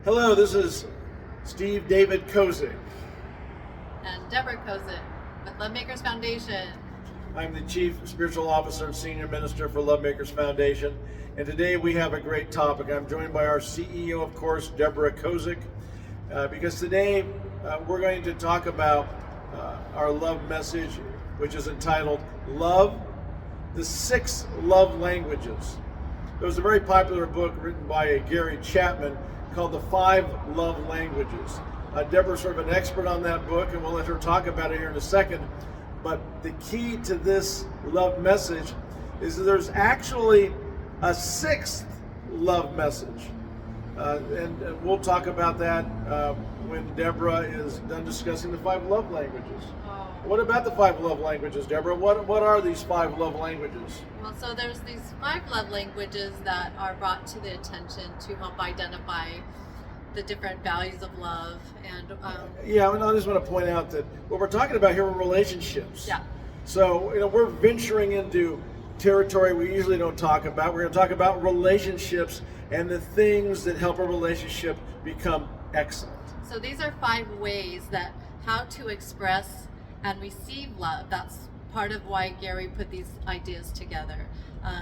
Hello, this is Steve David And Deborah Kozik with LoveMakers Foundation. I'm the Chief Spiritual Officer and Senior Minister for LoveMakers Foundation, and today we have a great topic. I'm joined by our CEO, of course, Deborah Kozik, because today we're going to talk about our love message, which is entitled Love, the 6 Love Languages. There was a very popular book written by Gary Chapman called The 5 Love Languages. Deborah's sort of an expert on that book, and we'll let her talk about it here in a second. But the key to this love message is that there's actually a 6th love message. And we'll talk about that when Deborah is done discussing the 5 love languages. What about the 5 love languages, Deborah? What are these 5 love languages? Well, so there's these 5 love languages that are brought to the attention to help identify the different values of love. And yeah, I just want to point out that what we're talking about here are relationships. Yeah. So we're venturing into territory we usually don't talk about. We're going to talk about relationships and the things that help a relationship become excellent. So these are 5 ways that how to express and receive love. That's part of why Gary put these ideas together.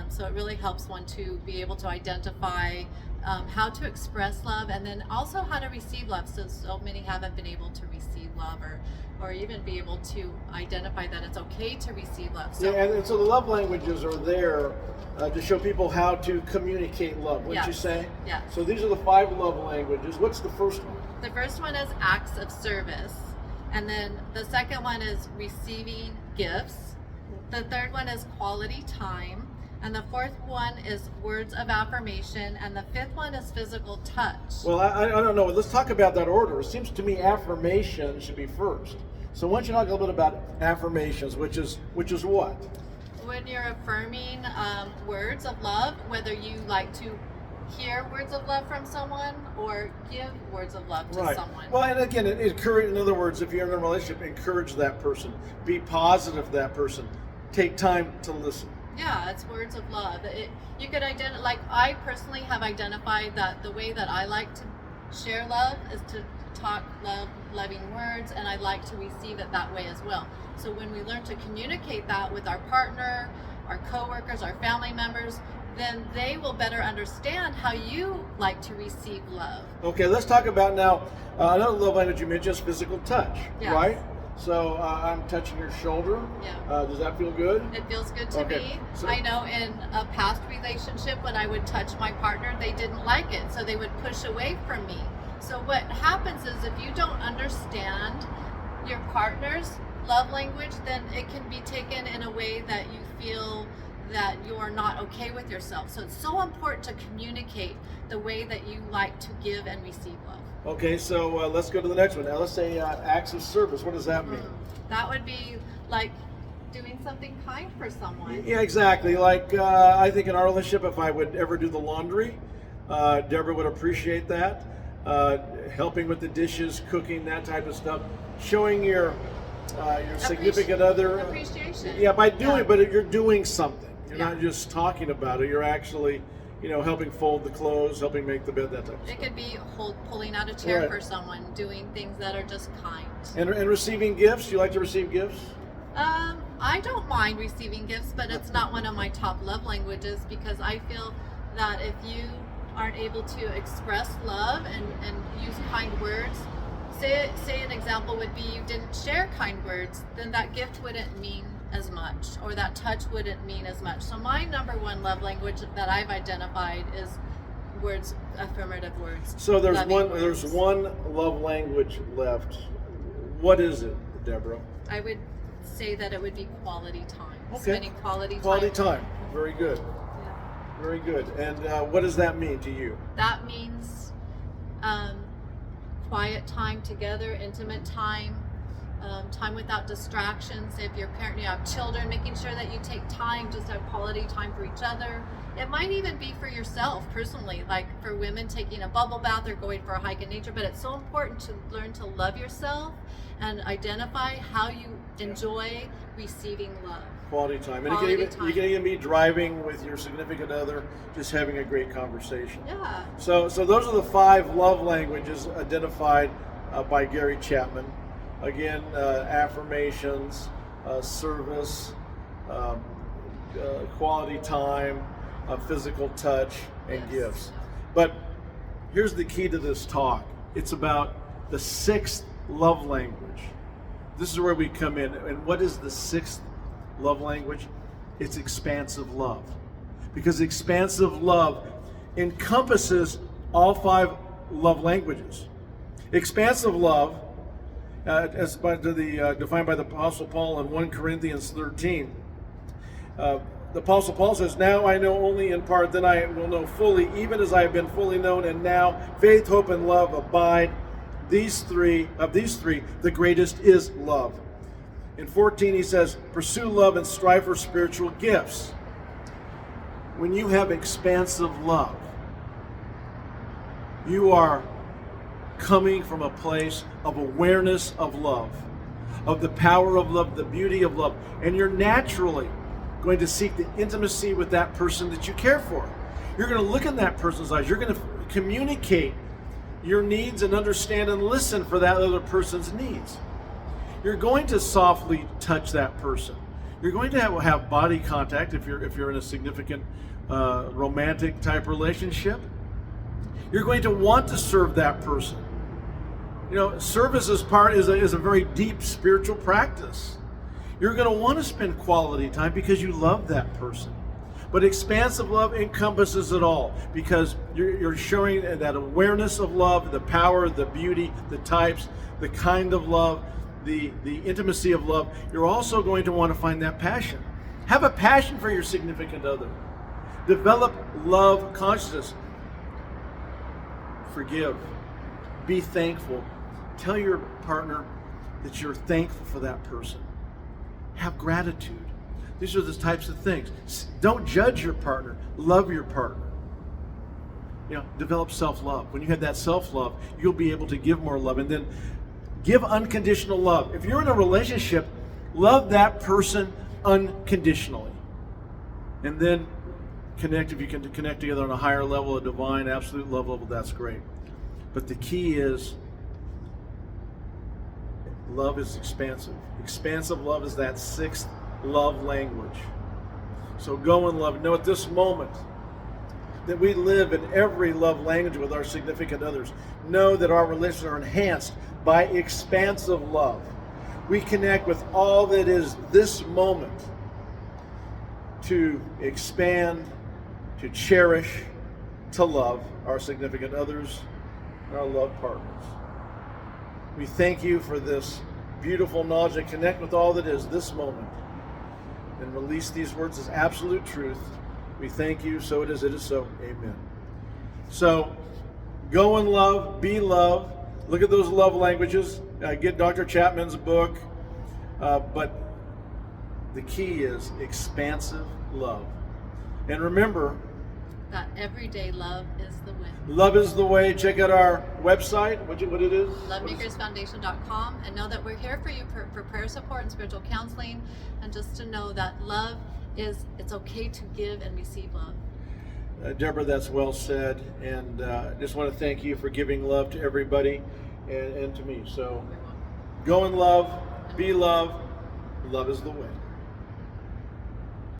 So it really helps one to be able to identify how to express love, and then also how to receive love. So many haven't been able to receive love, or even be able to identify that it's okay to receive love. So, yeah, and so the love languages are there to show people how to communicate love, wouldn't you say? Yeah. So these are the 5 love languages. What's the first one? The first one is acts of service. And then the second one is receiving gifts. The third one is quality time. And the 4th one is words of affirmation. And the 5th one is physical touch. Well, I don't know. Let's talk about that order. It seems to me affirmation should be first. So why don't you talk a little bit about affirmations, which is what? When you're affirming words of love, whether you like to hear words of love from someone or give words of love to someone. Well, and again, encourage. In other words, if you're in a relationship, encourage that person. Be positive to that person. Take time to listen. Yeah, it's words of love. You could identify, like I personally have identified that the way that I like to share love is to talk loving words, and I like to receive it that way as well. So when we learn to communicate that with our partner, our coworkers, our family members, then they will better understand how you like to receive love. Okay, let's talk about now another love language you mentioned is physical touch, right? So I'm touching your shoulder. Yeah. Does that feel good? It feels good to me. So, I know in a past relationship when I would touch my partner, they didn't like it, so they would push away from me. So what happens is if you don't understand your partner's love language, then it can be taken in a way that you feel that you're not okay with yourself. So it's so important to communicate the way that you like to give and receive love. Okay, so let's go to the next one. Now let's say acts of service. What does that mean? That would be like doing something kind for someone. Yeah, exactly. Like I think in our relationship, if I would ever do the laundry, Deborah would appreciate that. Helping with the dishes, cooking, that type of stuff. Showing your significant other appreciation. Yeah, by doing it, but if you're doing something. You're not just talking about it. You're actually, helping fold the clothes, helping make the bed, that type of stuff. It could be pulling out a chair for someone, doing things that are just kind. And receiving gifts. You like to receive gifts? I don't mind receiving gifts, but it's not one of my top love languages, because I feel that if you aren't able to express love and use kind words, say an example would be you didn't share kind words, then that gift wouldn't mean as much, or that touch wouldn't mean as much. So my number 1 love language that I've identified is words, affirmative words. So there's one love language left. What is it, Deborah? I would say that it would be quality time. Okay. Spending quality time. Very good. Yeah. Very good. And what does that mean to you? That means quiet time together, intimate time. Time without distractions. If you're a parent, you have children, making sure that you take time just to have quality time for each other. It might even be for yourself personally, like for women taking a bubble bath or going for a hike in nature, but it's so important to learn to love yourself and identify how you enjoy receiving love. Quality time. And Quality you time. can even be driving with your significant other, just having a great conversation. Yeah. So those are the 5 love languages identified by Gary Chapman. Again, affirmations, service, quality time, physical touch, and Yes. gifts. But here's the key to this talk. It's about the 6th love language. This is where we come in. And what is the 6th love language? It's expansive love. Because expansive love encompasses all 5 love languages. Expansive love, defined by the Apostle Paul in 1 Corinthians 13, the Apostle Paul says, "Now I know only in part, then I will know fully, even as I have been fully known, and now faith, hope, and love abide. Of these three, the greatest is love." In 14, he says, "Pursue love and strive for spiritual gifts." When you have expansive love, you are coming from a place of awareness of love, of the power of love, the beauty of love, and you're naturally going to seek the intimacy with that person that you care for. You're going to look in that person's eyes. You're going to communicate your needs and understand and listen for that other person's needs. You're going to softly touch that person. You're going to have body contact if you're in a significant romantic type relationship. You're going to want to serve that person. You know, service is a very deep spiritual practice. You're going to want to spend quality time because you love that person. But expansive love encompasses it all, because you're showing that awareness of love, the power, the beauty, the types, the kind of love, the intimacy of love. You're also going to want to find that passion. Have a passion for your significant other. Develop love consciousness. Forgive. Be thankful. Tell your partner that you're thankful for that person. Have gratitude. These are the types of things. Don't judge your partner. Love your partner. You know, develop self-love. When you have that self-love, you'll be able to give more love. And then give unconditional love. If you're in a relationship, love that person unconditionally. And then connect. If you can connect together on a higher level, a divine, absolute love level, that's great. But the key is, love is expansive. Expansive love is that 6th love language. So go in love. Know at this moment that we live in every love language with our significant others. Know that our relations are enhanced by expansive love. We connect with all that is this moment to expand, to cherish, to love our significant others and our love partners. We thank you for this beautiful knowledge and connect with all that is this moment and release these words as absolute truth. We thank you. So it is so. Amen. So go in love, be love. Look at those love languages. Get Dr. Chapman's book. But the key is expansive love. And remember, that everyday love is the win. love is the way. Check out our website. What it is? LoveMakersFoundation.com, and know that we're here for you for prayer support and spiritual counseling, and just to know that love it's okay to give and receive love. Deborah, that's well said, and just want to thank you for giving love to everybody and to me. So go in love, be love, love is the way.